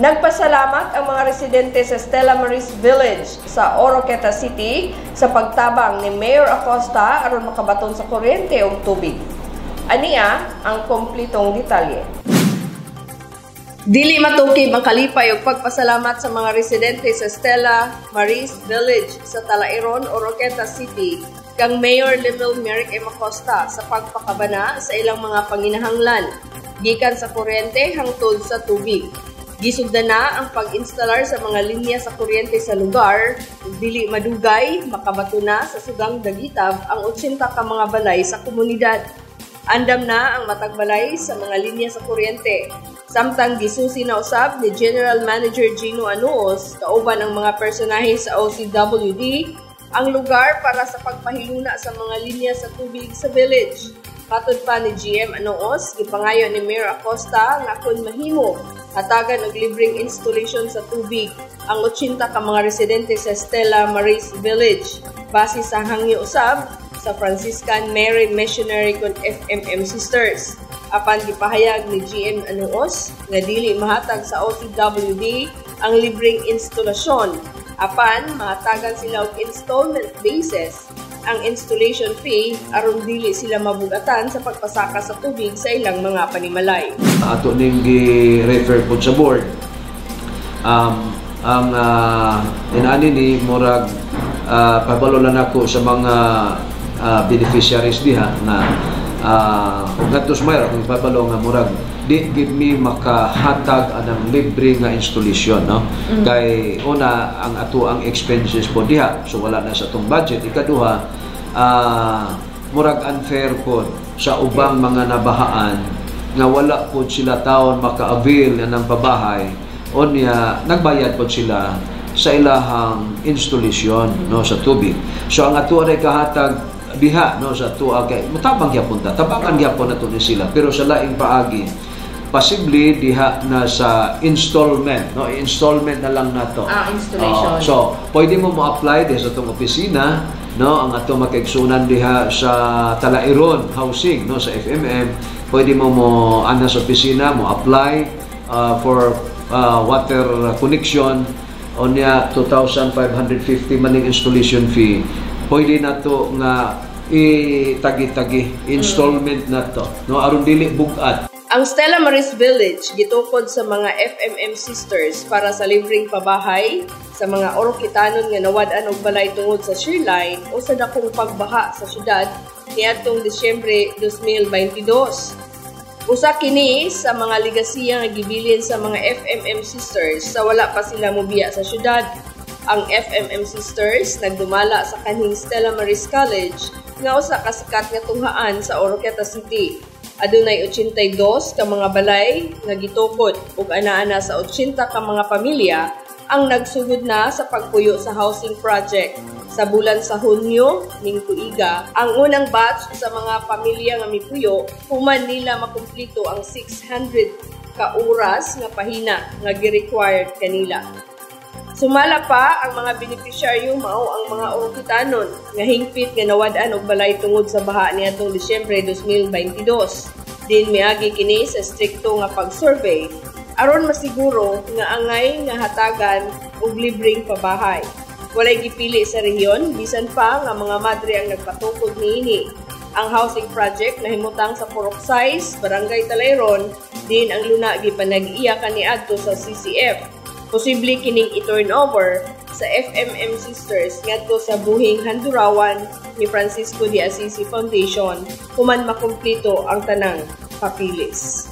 Nagpasalamat ang mga residente sa Stella Maris Village sa Oroqueta City sa pagtabang ni Mayor Acosta aron makabaton sa kuryente ug tubig. Aniya ang komplitong detalye. Dili matukib ang kalipay ug pagpasalamat sa mga residente sa Stella Maris Village sa Talairon, Oroqueta City kang Mayor Limil Merrick M. Acosta sa pagpakabana sa ilang mga panginahanglan gikan sa kuryente hangtod sa tubig. Gisugdan na ang pag-instalar sa mga linya sa kuryente sa lugar ug dili madugay makabato na sa sugang dagitab ang 80 ka mga balay sa komunidad. Andam na ang matag balay sa mga linya sa kuryente. Samtang gisusi na usab ni General Manager Gino Anuos kauban ang mga personahe sa OCWD ang lugar para sa pagpahiluna sa mga linya sa tubig sa village. Patod pa ni GM Anuos, gipangayo ni Mayor Acosta nga kung mahimo hatagan og libreng installation sa tubig ang 80 ka mga residente sa Stella Maris Village base sa hangyo usab sa Franciscan Mary Missionary kon FMM Sisters. Apan gipahayag ni GM Anuos nga dili mahatag sa OCWD ang libreng instalasyon. Apan mahatagan sila og installment basis ang installation fee aron dili sila mabugatan sa pagpasaka sa tubig sa ilang mga panimalay. Ato ning gi-refer po sa board ang inani ni murag pabalo lang ako sa mga beneficiaries diha na ngadtos mayroon kung pabalo nga murag di give me makahatag anang libre nga installation, no? Kay una ang ato ang expenses po diha so wala na sa atong budget. Ikaduha murag unfair po sa ubang mga nabahaan nga wala po sila taon maka-avail ng pabahay o niya nagbayad po sila sa ilahang installation, no, sa tubig. So ang ato ay kahatag diha, no, sa tuwa kay mutabang gyapon ta tabangan gyapon nato ni sila pero sa laing paagi possibly diha na sa installment, no, installment na lang nato installation. So pwede mo mo-apply diha sa tong opisina, no, ang ato makaigsunan diha sa Talairon housing, no, sa FMM. Pwede mo ana sa opisina mo apply for water connection on niya 2,550 maning installation fee. Pwede na to nga itagi-tagi installment na to, no, aron dili bugat. Ang Stella Maris Village gitukod sa mga FMM Sisters para sa libreng pabahay sa mga Oroquetanon nga nawad-an og balay tungod sa shear line o sa dakong pagbaha sa syudad niadtong Disyembre 2022. Usa kini sa mga ligasiya nga gibilin sa mga FMM Sisters sa wala pa sila mobiya sa syudad. Ang FMM Sisters nagdumala sa kanhing Stella Maris College nga usa ka sikat nga tunghaan sa Oroqueta City. Adunay 82 ka mga balay nga gitukod ug ana-ana sa 80 ka mga pamilya ang nagsugod na sa pagpuyo sa housing project. Sa bulan sa Hunyo ning tuiga, ang unang batch sa mga pamilya nga mipuyo, human nila makumpleto ang 600 ka oras nga pahina nga gi-required kanila. Sumala pa ang mga beneficiaryo mao ang mga Oroquetanon nga hingpit nga nawad-an og balay tungod sa baha niadtong Disyembre 2022. Din miagi kini sa strikto nga pag-survey aron masiguro nga angay nga hatagan og libreng pabahay. Walay gipili sa rehiyon bisan pa nga mga madre ang nagpatukod niini. Ang housing project nahimutang sa Purok Size, Barangay Talairon, din ang luna gipanag-iya kaniadto sa CCF. Posible kining i-turn over sa FMM Sisters ngadto sa buhing handurawan ni Francisco de Assisi Foundation human makumpleto ang tanang papilis.